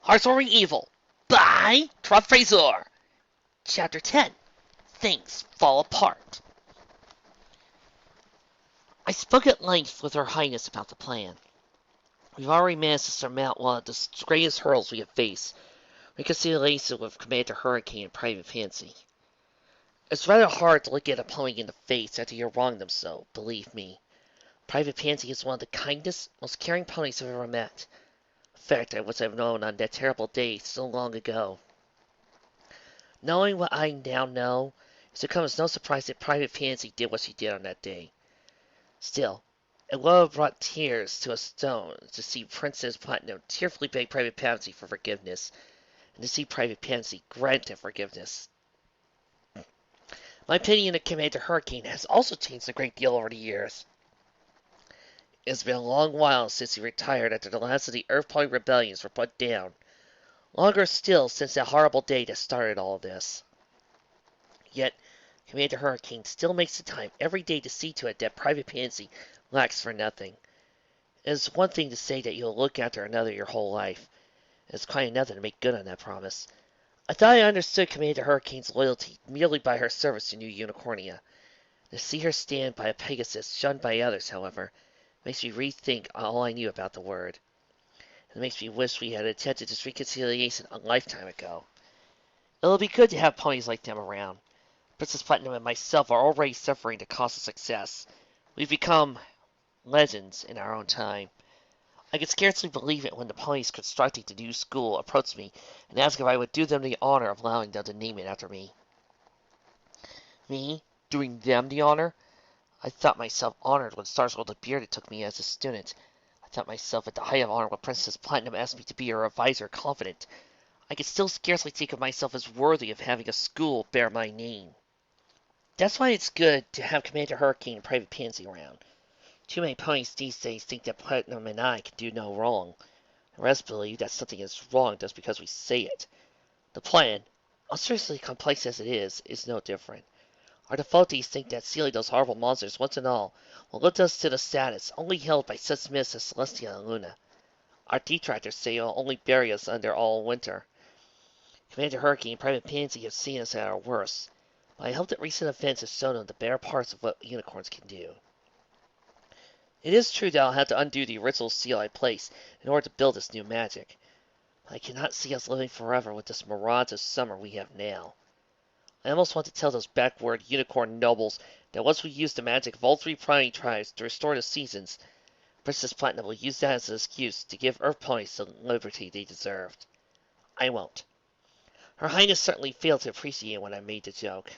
Hearth Evil by tortfeasor. Chapter 10. Things Fall Apart. I spoke at length with Her Highness about the plan. We've already managed to surmount one of the greatest hurdles we have faced, reconciliation with Commander Hurricane and Private Fancy. It's rather hard to look at a pony in the face after you wronged them so, believe me. Private Pansy is one of the kindest, most caring ponies I've ever met. A fact I wish I've known on that terrible day so long ago. Knowing what I now know, it's come as no surprise that Private Pansy did what she did on that day. Still, it would have brought tears to a stone to see Princess Platinum tearfully beg Private Pansy for forgiveness, and to see Private Pansy grant that forgiveness. My opinion of Commander Hurricane has also changed a great deal over the years. It has been a long while since he retired after the last of the Earth Pony rebellions were put down. Longer still since that horrible day that started all this. Yet, Commander Hurricane still makes the time every day to see to it that Private Pansy lacks for nothing. It is one thing to say that you'll look after another your whole life. It's quite another to make good on that promise. I thought I understood Commander Hurricane's loyalty merely by her service to New Unicornia. To see her stand by a Pegasus shunned by others, however, makes me rethink all I knew about the word. It makes me wish we had attempted this reconciliation a lifetime ago. It'll be good to have ponies like them around. Princess Platinum and myself are already suffering the cost of success. We've become legends in our own time. I could scarcely believe it when the ponies constructing the new school approached me and asked if I would do them the honor of allowing them to name it after me. Me? Doing them the honor? I thought myself honored when Starsgold the Bearded took me as a student. I thought myself at the height of honor when Princess Platinum asked me to be her advisor confidant. I could still scarcely think of myself as worthy of having a school bear my name. That's why it's good to have Commander Hurricane and Private Pansy around. Too many ponies these days think that Platinum and I can do no wrong. The rest believe that something is wrong just because we say it. The plan, seriously complex as it is no different. Our devotees think that sealing those horrible monsters once and all will lift us to the status only held by such myths as Celestia and Luna. Our detractors say it will only bury us under all winter. Commander Hurricane and Private Pansy have seen us at our worst, but I hope that recent events have shown them the bare parts of what unicorns can do. It is true that I'll have to undo the original seal I placed in order to build this new magic, but I cannot see us living forever with this mirage of summer we have now. I almost want to tell those backward unicorn nobles that once we use the magic of all three pony tribes to restore the seasons, Princess Platinum will use that as an excuse to give Earth ponies the liberty they deserved. I won't. Her Highness certainly failed to appreciate when I made the joke.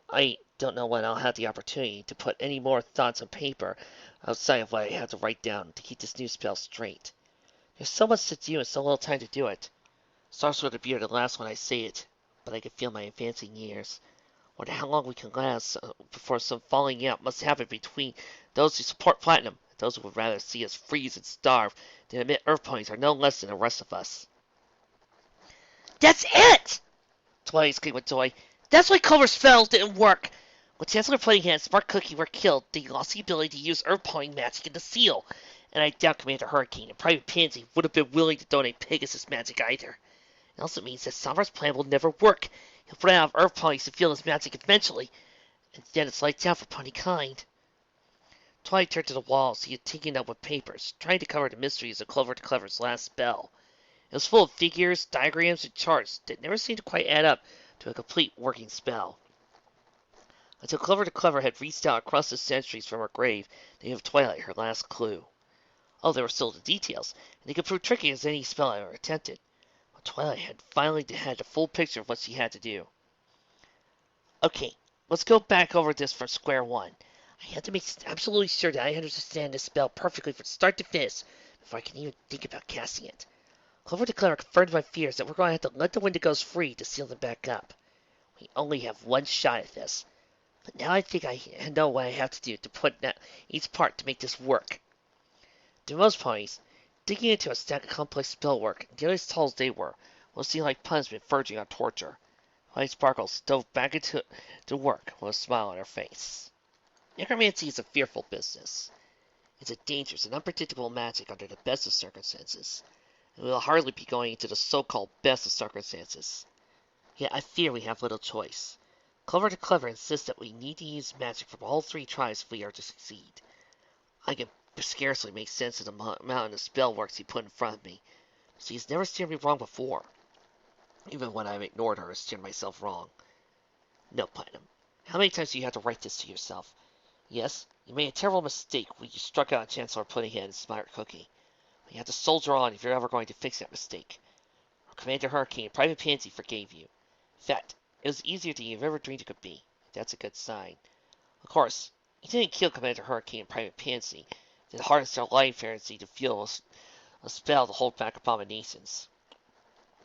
I don't know when I'll have the opportunity to put any more thoughts on paper outside of what I have to write down to keep this new spell straight. There's so much to do and so little time to do it. Stars would appear the last when I say it, but I can feel my advancing years. Wonder how long we can last before some falling out must happen between those who support Platinum and those who would rather see us freeze and starve than admit Earth ponies are no less than the rest of us. That's it! Twilight exclaimed with joy. That's why Clover's spell didn't work. When Chancellor Playhead and Smart Cookie were killed, they lost the ability to use Earth pony magic in the seal, and I doubt Commander Hurricane and Private Pansy would have been willing to donate Pegasus magic either. It also means that Sombra's plan will never work. He'll run out of Earth ponies to feel his magic eventually, and then it's lights out for pony kind. Twilight turned to the walls he had taken up with papers, trying to cover the mysteries of Clover the Clever's last spell. It was full of figures, diagrams, and charts that never seemed to quite add up to a complete working spell. Until Clover the Clever had reached out across the centuries from her grave to give Twilight her last clue. Oh, there were still the details, and they could prove tricky as any spell I ever attempted. But Twilight had finally had a full picture of what she had to do. Okay, let's go back over this from square one. I have to make absolutely sure that I understand this spell perfectly from start to finish before I can even think about casting it. Clover the Clever confirmed my fears that we're going to have to let the Wendigos free to seal them back up. We only have one shot at this. But now I think I know what I have to do to put each part to make this work. To most ponies, digging into a stack of complex spell work, nearly as tall as they were, will seem like punishment verging on torture. White Sparkle dove back into work with a smile on her face. Necromancy is a fearful business. It's a dangerous and unpredictable magic under the best of circumstances. and we'll hardly be going into the so-called best of circumstances. Yet I fear we have little choice. Clover the Clever insists that we need to use magic from all three tribes if we are to succeed. I can scarcely make sense of the mountain of spell works he put in front of me, so he's never steered me wrong before. Even when I've ignored her, I steered myself wrong. No, Platinum. How many times do you have to write this to yourself? Yes, you made a terrible mistake when you struck out Chancellor Puddinghead and Smart Cookie. But you have to soldier on if you're ever going to fix that mistake. Commander Hurricane and Private Pansy forgave you. In fact, it was easier than you've ever dreamed it could be. That's a good sign. Of course, you didn't kill Commander Hurricane and Private Pansy. It harnessed their life fancy to fuel a spell to hold back abominations.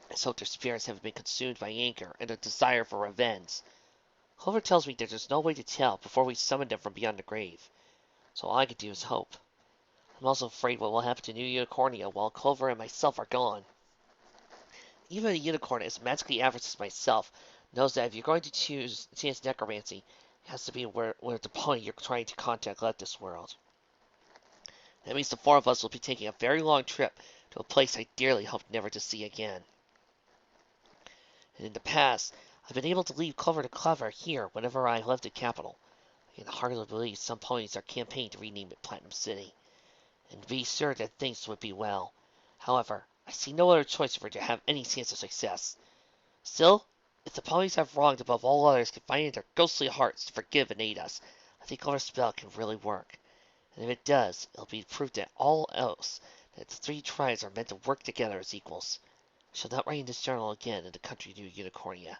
Let's hope their spirits haven't been consumed by anger and a desire for revenge. Clover tells me that there's no way to tell before we summon them from beyond the grave. So all I can do is hope. I'm also afraid what will happen to New Unicornia while Clover and myself are gone. Even a unicorn as magically average as myself knows that if you're going to chance necromancy, it has to be where the pony you're trying to contact left this world. That means the four of us will be taking a very long trip to a place I dearly hoped never to see again. And in the past, I've been able to leave Clover the Clever here whenever I left the capital. I can hardly believe some ponies are campaigning to rename it Platinum City, and be sure that things would be well. However, I see no other choice for it to have any chance of success. Still, if the ponies I've wronged above all others can find in their ghostly hearts to forgive and aid us, I think Clover's spell can really work. And if it does, it'll be proof that all else that the three tribes are meant to work together as equals. I shall not write in this journal again in the country New Unicornia.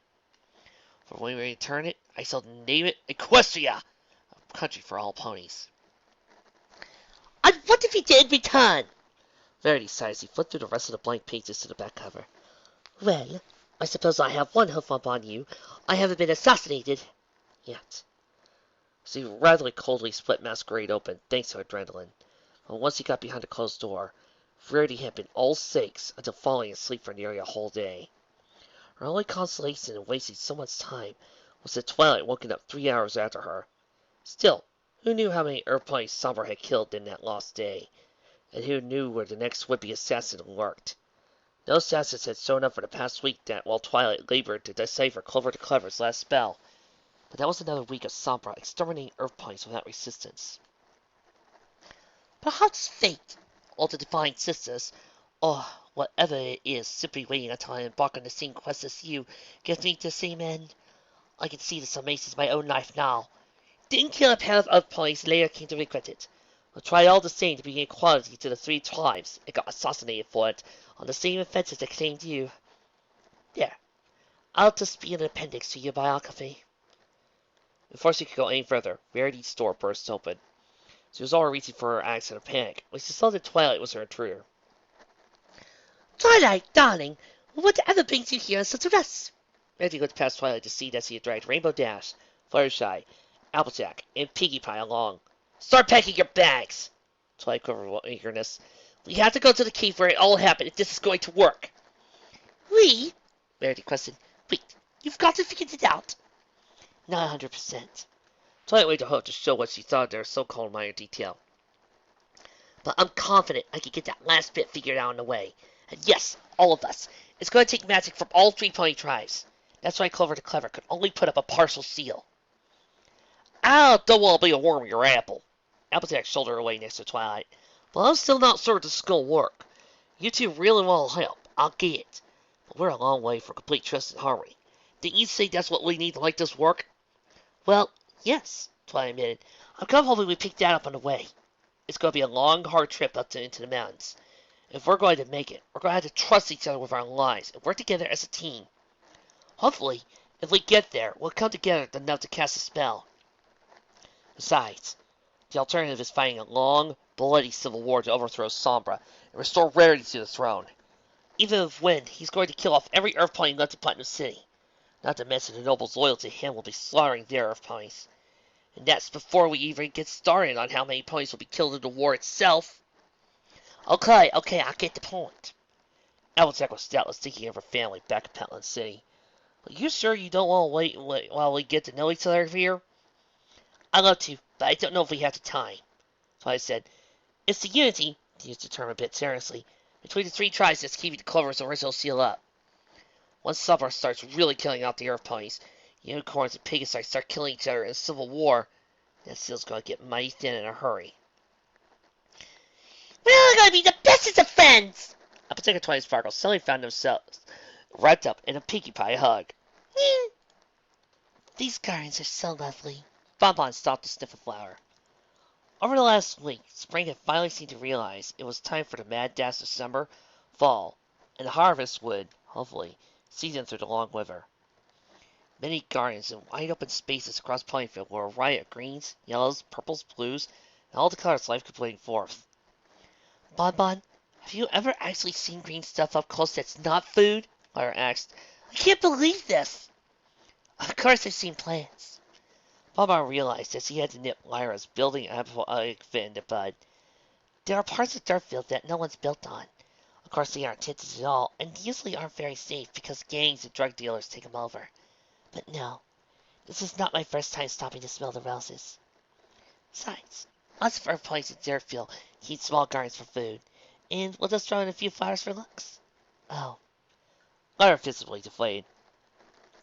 For when we return it, I shall name it Equestria, a country for all ponies. And what if he did return? Verity sighed as he flipped through the rest of the blank pages to the back cover. Well, I suppose I have one hope upon you. I haven't been assassinated yet. So he rather coldly split Masquerade open, thanks to adrenaline. But once he got behind the closed door, Verity had been all sakes until falling asleep for nearly a whole day. Her only consolation in wasting so much time was that Twilight woken up 3 hours after her. Still, who knew how many Earth ponies Sombra had killed in that lost day? And who knew where the next would-be assassin lurked? No assassins had shown up for the past week that while Twilight labored to decipher Clover the Clever's last spell. But that was another week of Sombra exterminating Earth ponies without resistance. Perhaps fate, or the divine sisters, or whatever it is, simply waiting until I embark on the same quest as you, gives me the same end. I can see this amazes my own life now. Didn't kill a pair of Earth ponies, later came to regret it. But tried all the same to bring equality to the three tribes, and got assassinated for it, on the same offenses that claimed you. There. I'll just be an appendix to your biography. Before she could go any further, Verity's door burst open. She was already reaching for her axe in a panic, when she saw that Twilight was her intruder. Twilight, darling, whatever brings you here in such a rush? Verity looked past Twilight to see that she had dragged Rainbow Dash, Fluttershy, Applejack, and Piggy Pie along. Start packing your bags! Twilight quivered with eagerness. We have to go to the cave where it all happened if this is going to work. We? Verity questioned. Wait, you've got to figure it out. Not 100%. Twilight waved her hook to show what she thought of their so-called minor detail. But I'm confident I can get that last bit figured out in a way. And yes, all of us. It's going to take magic from all three pony tribes. That's why Clover the Clever could only put up a partial seal. I don't want to be a worm in your apple. Applejack shouldered her away next to Twilight. But I'm still not sure this is going to work. You two really want to help, I'll get it. But we're a long way from complete trust and harmony. Didn't you say that's what we need to make this work? Well, yes, Twilight admitted. I'm kind of hoping we pick that up on the way. It's going to be a long, hard trip up into the mountains. If we're going to make it, we're going to have to trust each other with our lives and work together as a team. Hopefully, if we get there, we'll come together enough to cast a spell. Besides, the alternative is fighting a long, bloody civil war to overthrow Sombra and restore Rarity to the throne. Even if win, he's going to kill off every Earth pony left in Platinum City. Not to mention the nobles loyal to him will be slaughtering their Earth ponies. And that's before we even get started on how many ponies will be killed in the war itself. Okay, I get the point. Applejack was doubtless thinking of her family back in Petland City. But you sure you don't want to wait while we get to know each other here? I'd love to, but I don't know if we have the time. So I said, it's the unity, to use the term a bit seriously, Between the three tribes that's keeping the Clover's original seal up. Once summer starts really killing out the Earth ponies, unicorns and Pegasi start killing each other in a civil war, that seal's gonna get mighty thin in a hurry. We're all gonna be the bestest of friends! A particular Twilight Sparkle suddenly found themselves wrapped up in a Pinkie Pie hug. These gardens are so lovely. Bonbon stopped to sniff a flower. Over the last week, spring had finally seemed to realize it was time for the mad dash of summer, fall, and the harvest would, hopefully, see them through the long winter. Many gardens and wide open spaces across Ponyville were a riot of greens, yellows, purples, blues, and all the colors life could bring forth. Bonbon, have you ever actually seen green stuff up close that's not food? Lyra asked. I can't believe this! Of course I've seen plants. Bonbon realized as he had to nip Lyra's building apocalyptic fit in the bud. There are parts of Dirtfield that no one's built on. Of course they aren't tinted at all, and usually aren't very safe because gangs and drug dealers take them over. But no, this is not my first time stopping to smell the roses. Besides, lots of Earth ponies in Dirtfield keep small gardens for food, and we'll just throw in a few flowers for looks. Oh. Lyra visibly deflated.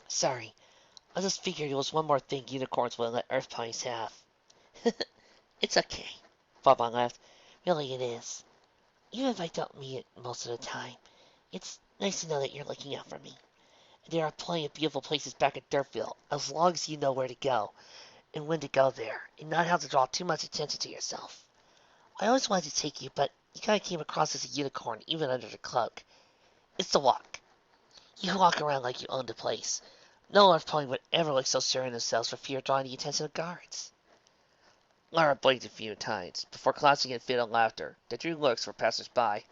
Sorry, I just figured it was one more thing unicorns wouldn't let Earth ponies have. It's okay, Bonbon laughed. Really it is. Even if I don't mean it most of the time, it's nice to know that you're looking out for me. And there are plenty of beautiful places back at Dirtfield, as long as you know where to go, and when to go there, and not have to draw too much attention to yourself. I always wanted to take you, but you kinda came across as a unicorn, even under the cloak. It's the walk. You walk around like you own the place. No Earth pony would ever look so sure in themselves for fear of drawing the attention of guards. Lyra blinked a few times, before collapsing in a fit of laughter that drew looks from passers-by.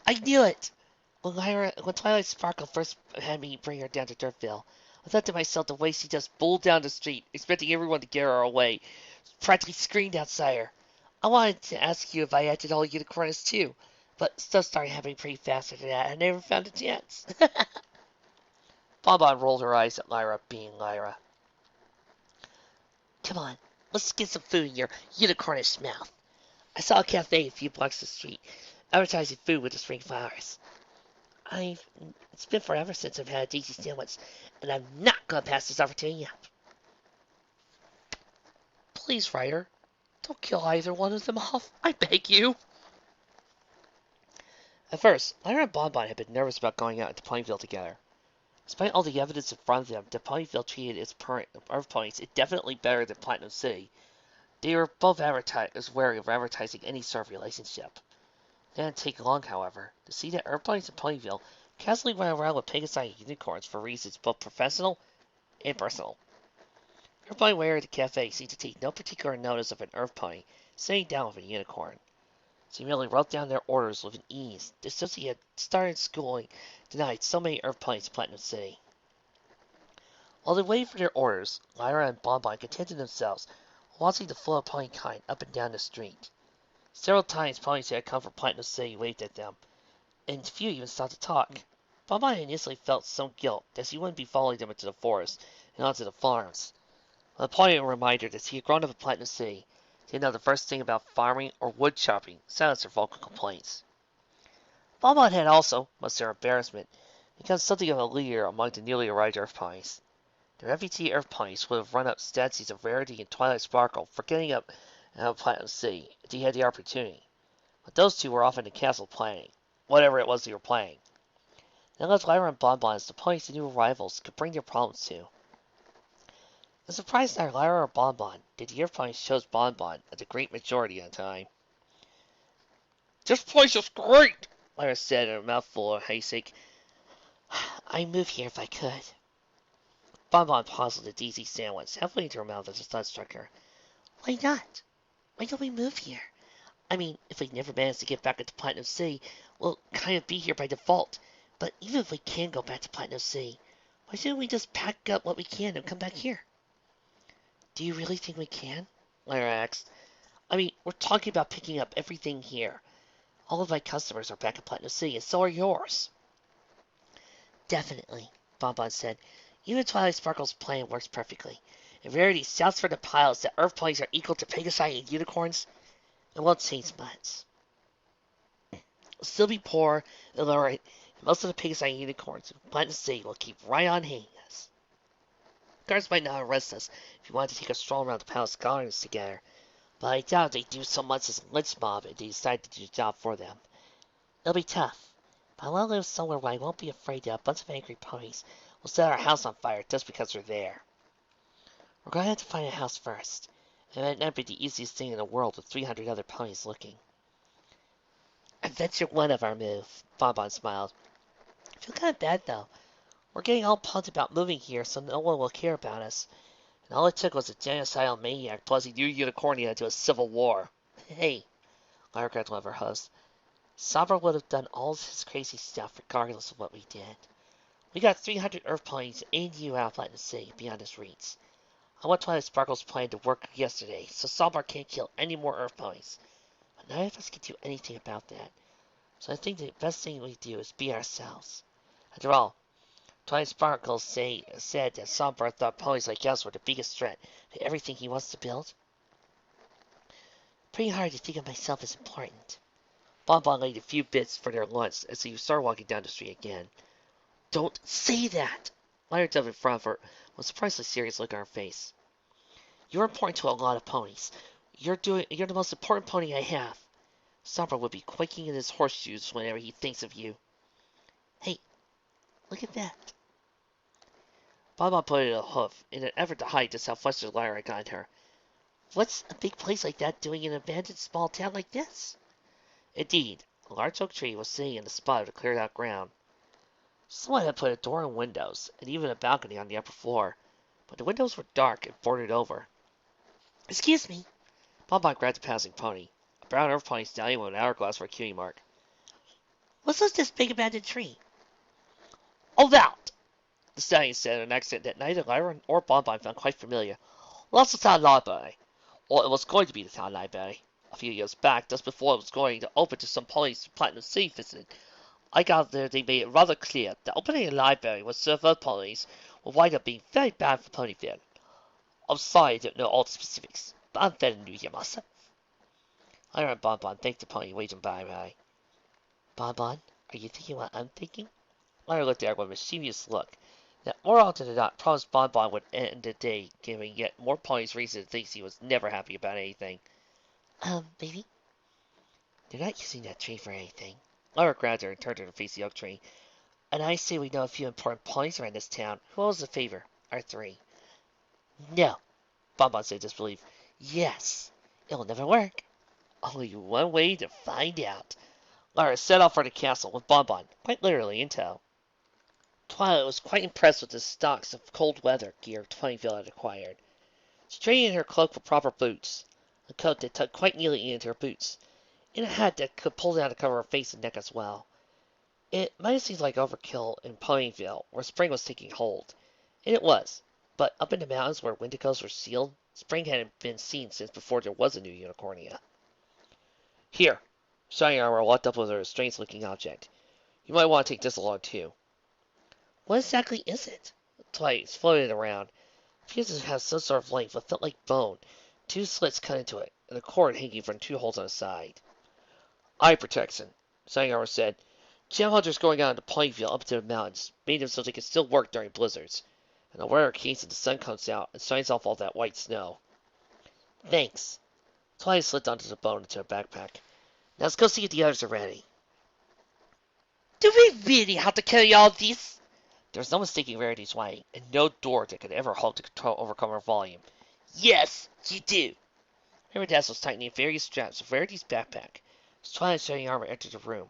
I knew it! When Twilight Sparkle first had me bring her down to Dirtville, I thought to myself the way she just bowled down the street, expecting everyone to get her away, practically screamed outside her. I wanted to ask you if I acted all unicorns too, but stuff started happening pretty fast after that, and I never found a chance. Bonbon rolled her eyes at Lyra, being Lyra. Come on, let's get some food in your unicornish mouth. I saw a cafe a few blocks up the street, advertising food with the spring flowers. It's been forever since I've had a Daisy sandwich, and I'm not going to pass this opportunity up. Please, Ryder, don't kill either one of them off. I beg you. At first, Lyra and Bonbon had been nervous about going out into Ponyville together. Despite all the evidence in front of them that Ponyville treated its Earth ponies indefinitely better than Platinum City, they were both wary of advertising any sort of relationship. It didn't take long, however, to see that Earth ponies in Ponyville casually went around with Pegasi and unicorns for reasons both professional and personal. Earth pony waiter at the cafe seemed to take no particular notice of an Earth pony sitting down with a unicorn. She merely wrote down their orders with an ease, just as he had started schooling denied so many Earth ponies in Platinum City. While they waited for their orders, Lyra and Bonbon contented themselves watching the flow of pony kind up and down the street. Several times ponies that had come from Platinum City waved at them, and a few even stopped to talk. Bonbon initially felt some guilt that she wouldn't be following them into the forest and onto the farms. A poignant reminder that she had grown up in Platinum City, she didn't know the first thing about farming or wood chopping silenced her vocal complaints. Bonbon had also, much to her embarrassment, become something of a leader among the newly arrived Earth ponies. The refugee Earth ponies would have run up statues of Rarity and Twilight Sparkle for getting up out of Platinum City if they had the opportunity, but those two were off in the castle planning, whatever it was they were planning. They left Lyra and Bonbon as the ponies the new arrivals could bring their problems to. I'm surprised neither Lyra or Bonbon did the Earth ponies chose Bonbon at the great majority of the time. This place is great, Lyra said in a mouthful of hayseed. I'd move here if I could. Bonbon paused with a Daisy sandwich halfway into her mouth as a thought struck her. Why not? Why don't we move here? I mean, if we never manage to get back into Platinum City, we'll kind of be here by default. But even if we can go back to Platinum City, why shouldn't we just pack up what we can and come back here? Do you really think we can? Lyra asked. I mean, we're talking about picking up everything here. All of my customers are back in Platinum City, and so are yours. Definitely, Bonbon said. Even Twilight Sparkle's plan works perfectly. and Rarity shouts from the piles that Earth ponies are equal to Pegasi and unicorns, it won't change much. We'll still be poor and lower, and most of the Pegasi and unicorns in Platinum City will keep right on hanging us. Guards might not arrest us if you wanted to take a stroll around the palace gardens together, but I doubt they do so much as a lynch mob if they decide to do the job for them. It'll be tough, but I want to live somewhere where I won't be afraid that a bunch of angry ponies will set our house on fire just because we're there. We're going to have to find a house first, and it might not be the easiest thing in the world with 300 other ponies looking. Adventure one of our move, Bonbon smiled. I feel kind of bad, though. We're getting all pumped about moving here, so no one will care about us. And all it took was a genocidal maniac plunging New Unicornia into a civil war. Hey, Lyra grabbed one of her hosts. Sombra would have done all his crazy stuff regardless of what we did. We got 300 Earth ponies and you out of Platinum City beyond his reach. I want Twilight Sparkle's plan to work yesterday, so Sombra can't kill any more Earth ponies. But none of us can do anything about that. So I think the best thing we do is be ourselves. After all, Twilight Sparkle said that Sombra thought ponies like us were the biggest threat to everything he wants to build. Pretty hard to think of myself as important. Bonbon laid a few bits for their lunch as he started walking down the street again. Don't say that! Lyra dove in front of her with a surprisingly serious look on her face. You're important to a lot of ponies. You're the most important pony I have. Sombra would be quaking in his horseshoes whenever he thinks of you. Hey, look at that. Bonbon put in a hoof in an effort to hide just how flustered Lyra had gotten her. What's a big place like that doing in an abandoned small town like this? Indeed, a large oak tree was sitting in the spot of the cleared out ground. Someone had put a door and windows, and even a balcony on the upper floor, but the windows were dark and boarded over. Excuse me. Bonbon grabbed a passing pony, a brown Earth pony stallion with an hourglass for a cutie mark. What's this big abandoned tree? Oh, that! The stallion said in an accent that neither Lyra or Bonbon found quite familiar. That's the town library. Or it was going to be the town library. A few years back, just before it was going to open to some ponies from Platinum City visiting, I gather they made it rather clear that opening a library with serve Earth ponies will wind up being very bad for Ponyville. I'm sorry I don't know all the specifics, but I'm very new here myself. Lyra and Bonbon thanked the pony, waving bye-bye. Bonbon, are you thinking what I'm thinking? Lyra looked at her with a mischievous look that more often than not promised Bonbon would end the day, giving yet more ponies reason to think he was never happy about anything. Baby? They're not using that tree for anything. Lyra grabbed her and turned her to face the oak tree. And I say we know a few important ponies around this town. Who owes the favor? Our three. No, Bonbon said in disbelief. Yes, it'll never work. Only one way to find out. Lyra set off for the castle with Bonbon, quite literally, in tow. Twilight was quite impressed with the stocks of cold weather gear Ponyville had acquired. She traded in her cloak for proper boots, a coat that tucked quite neatly into her boots, and a hat that could pull down to cover her face and neck as well. It might have seemed like overkill in Ponyville, where spring was taking hold, and it was, but up in the mountains where Wendigos were sealed, spring hadn't been seen since before there was a New Unicornia. Here, Shining Armor walked up with a strange-looking object. You might want to take this along, too. What exactly is it? Twilight floated around. It appears to have some sort of length that felt like bone, 2 slits cut into it, and a cord hanging from 2 holes on the side. Eye protection, Shining Armor said. Gem hunters going out into Ponyville up to the mountains made them so they could still work during blizzards, and I'll wear a case if the sun comes out and shines off all that white snow. Thanks. Twilight slipped onto the bone into her backpack. Now let's go see if the others are ready. Do we really have to carry all this? There's no mistaking Rarity's weight, and no door that could ever hope to overcome her volume. Yes, you do. Raritas was tightening various straps of Rarity's backpack as Twilight and Shining Armor entered the room.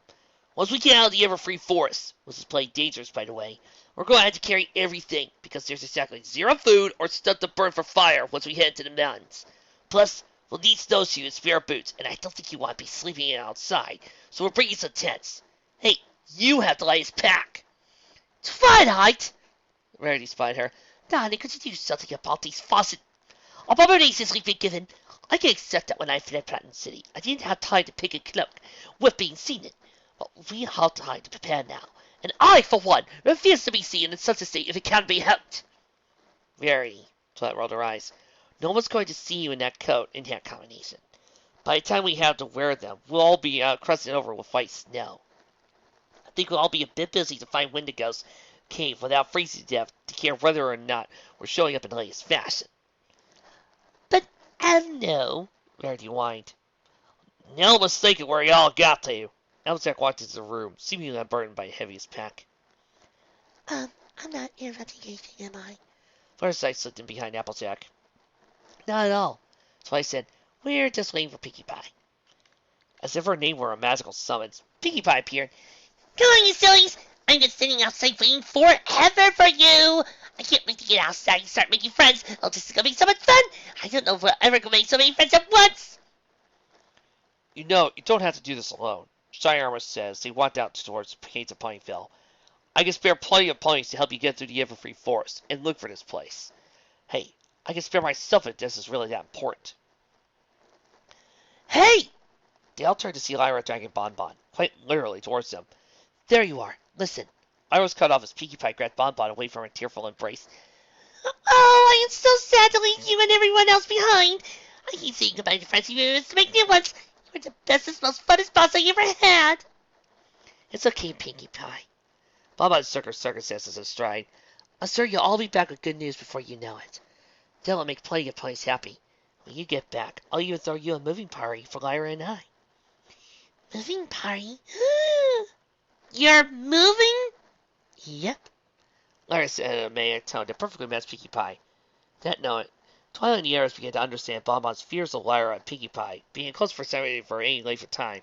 Once we get out of the Everfree Forest, which is plenty dangerous, by the way, we're going to have to carry everything, because there's exactly 0 food or stuff to burn for fire once we head into the mountains. Plus, we'll need snowshoes and spare boots, and I don't think you want to be sleeping outside, so we're bringing some tents. Hey, you have the lightest pack. Twilight! Rarity spied her. Darling, could you do something about these faucet abominations we've been given? I can accept that when I fled Platinum City, I didn't have time to pick a cloak with being seen in. But we have time to prepare now, and I, for one, refuse to be seen in such a state if it can be helped. Rarity, Twilight rolled her eyes. No one's going to see you in that coat and that combination. By the time we have to wear them, we'll all be crusted over with white snow. I think we'll all be a bit busy to find Wendigo's cave without freezing to death to care whether or not we're showing up in the latest fashion. But no, Rarity whined. No mistaking where y'all got to. Applejack walked into the room, seemingly unburdened by the heaviest pack. I'm not interrupting anything, am I? Firesight slipped in behind Applejack. Not at all. Twilight said, we're just waiting for Pinkie Pie. As if her name were a magical summons, Pinkie Pie appeared. Come on, you sillies! I'm just sitting outside waiting forever for you! I can't wait to get outside and start making friends. Oh, this is gonna be so much fun! I don't know if we're ever gonna make so many friends at once! You know, you don't have to do this alone, Shiny Armor said as they walked out towards the gates of Pineville. I can spare plenty of ponies to help you get through the Everfree Forest and look for this place. Hey, I can spare myself if this is really that important. Hey! They all turned to see Lyra dragging Bonbon, quite literally towards them. There you are. Listen. Lyra was cut off as Pinkie Pie grabbed Bonbon away from her tearful embrace. Oh, I am so sad to leave you and everyone else behind. I keep saying goodbye to friends you to make new ones. You're the bestest, most funnest boss I ever had. It's okay, Pinkie Pie. Bonbon shook her circumstances in stride. I'm sure you'll all be back with good news before you know it. Then will make plenty of ponies happy. When you get back, I'll even throw you a moving party for Lyra and I. Moving party? You're moving? Yep. Lyra said in a maniac tone that perfectly matched Pinkie Pie. That night, Twilight and the others began to understand Bonbon's fears of Lyra and Pinkie Pie being in close proximity for any length of time.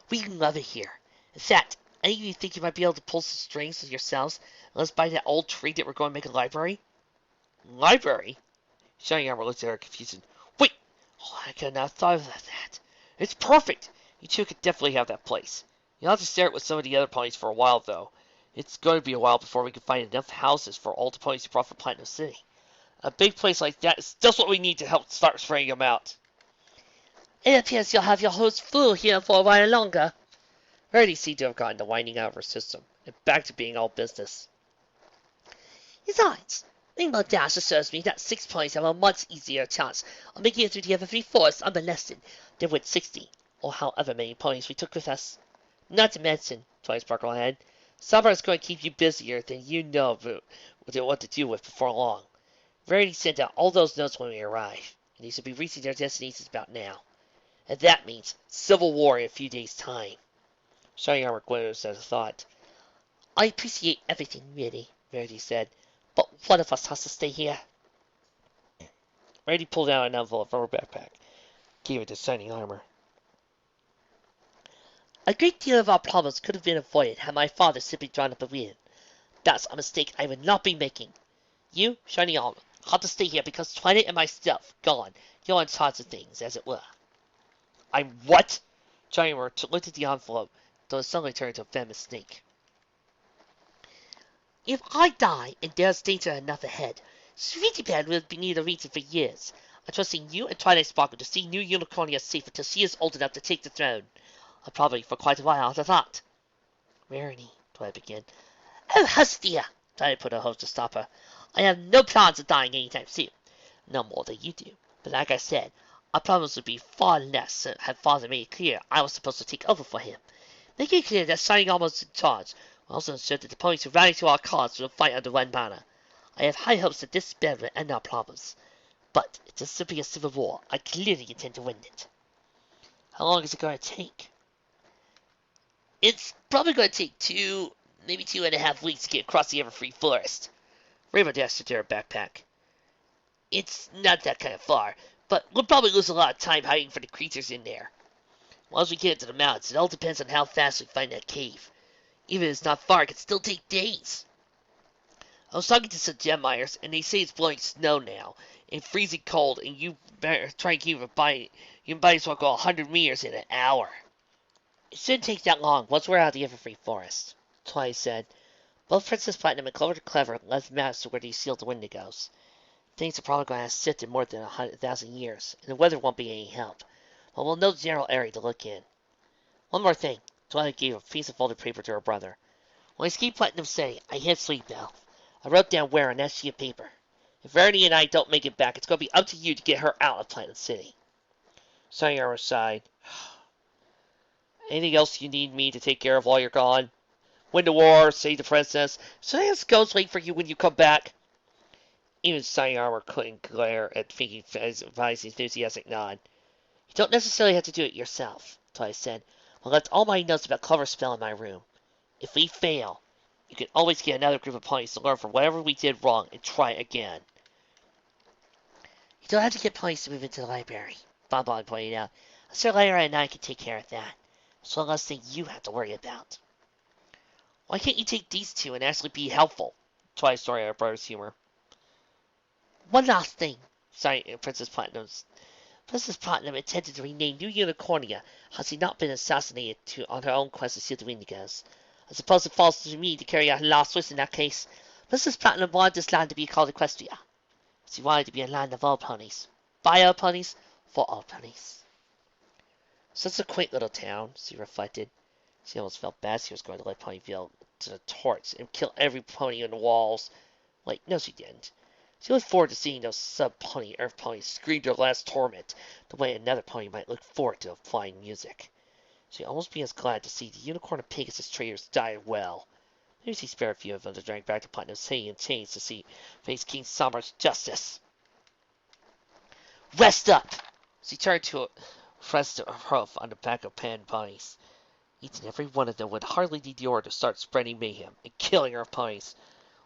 We love it here. In fact, any of you think you might be able to pull some strings with yourselves and let's buy that old tree that we're going to make a library? Library? Shiny Armor looked at her confused. Wait! Oh, I could not have thought of that. It's perfect! You two could definitely have that place. You'll have to share it with some of the other ponies for a while, though. It's going to be a while before we can find enough houses for all the ponies to brought from Platinum City. A big place like that is just what we need to help start spreading them out. It appears you'll have your host full here for a while longer. Rarity seemed to have gotten the winding out of her system, and back to being all business. Besides, Rainbow Dash assures me that 6 ponies have a much easier chance of making it through the Everfree Forest unmolested than with 60, or however many ponies we took with us. Not to mention, Twilight sparkled ahead, Summer is going to keep you busier than you know what to do with before long. Rarity sent out all those notes when we arrive, and these will be reaching their destinations about now. And that means civil war in a few days' time. Shiny Armor glitters at a thought. I appreciate everything, really, Rarity said, but one of us has to stay here. Rarity pulled out an envelope from her backpack, gave it to Shiny Armor. A great deal of our problems could have been avoided had my father simply drawn up a will. That's a mistake I would not be making. You, Shiny Armor, have to stay here because Twilight and myself, gone, you're in charge of things, as it were. I'm what? Shiny Armor looked at the envelope, though it suddenly turned into a venomous snake. If I die and there's danger enough ahead, Sweetie Pie will be near the region for years. I'm trusting you and Twilight Sparkle to see New Unicornia safe until she is old enough to take the throne. Probably for quite a while after that. Rarity, Twilight began. Oh, hush, dear! Twilight put her hose to stop her. I have no plans of dying anytime soon. No more than you do. But like I said, our problems would be far less had Father made it clear I was supposed to take over for him. Making it clear that Shiny Armor was in charge, while also ensured that the ponies who rally to our cause will fight under one banner. I have high hopes that this battle will end our problems. But it's just simply a civil war. I clearly intend to win it. How long is it going to take? It's probably going to take maybe 2.5 weeks to get across the Everfree Forest. Rainbow dashed into her backpack. It's not that kind of far, but we'll probably lose a lot of time hiding for the creatures in there. Once we get into the mountains, it all depends on how fast we find that cave. Even if it's not far, it could still take days. I was talking to some gem miners, and they say it's blowing snow now, and freezing cold, and you better try and keep it by. You might as well go 100 meters in an hour. It shouldn't take that long once we're out of the Everfree Forest, Twilight said. Both Princess Platinum and Clover the Clever left maps to where they sealed the Wendigos. Things are probably going to sit in more than 100,000 years, and the weather won't be any help. But we'll know the general area to look in. One more thing. Twilight gave a piece of folded paper to her brother. When I escaped Platinum City, I hid Sleep Bell. I wrote down where on that sheet of paper. If Verity and I don't make it back, it's going to be up to you to get her out of Planet City. Sayara sighed. Anything else you need me to take care of while you're gone? Win the war, save the princess. Sonaya's ghost wait for you when you come back. Even Sayara couldn't glare at Finky Vi's enthusiastic nod. You don't necessarily have to do it yourself, Toy said. I'll let all my notes about clever spell in my room. If we fail, you can always get another group of ponies to learn from whatever we did wrong and try again. You don't have to get ponies to move into the library, Bonbon pointed out. Sir Lyra and I can take care of that. It's one less thing you have to worry about. Why can't you take these two and actually be helpful? Twice story our brother's humor. One last thing, sighed Princess Platinum. Princess Platinum intended to rename New Unicornia has he not been assassinated on her own quest to steal the Windigos. I suppose it falls to me to carry out her last wish in that case. Princess Platinum wanted this land to be called Equestria. She wanted to be a land of all ponies. By all ponies, for all ponies. Such a quaint little town, she reflected. She almost felt bad she was going to let Ponyville to the torch and kill every pony on the walls. Wait, no she didn't. She looked forward to seeing those sub-pony earth ponies scream their last torment, the way another pony might look forward to flying music. She'd almost be as glad to see the unicorn and Pegasus traders die well. Maybe she spared a few of them to drag back to Platinum City in chains to face King Somber's justice. Rest up! She turned to rest her hoof on the back of Pan ponies. Each and every one of them would hardly need the order to start spreading mayhem and killing our ponies.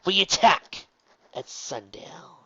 We attack at sundown.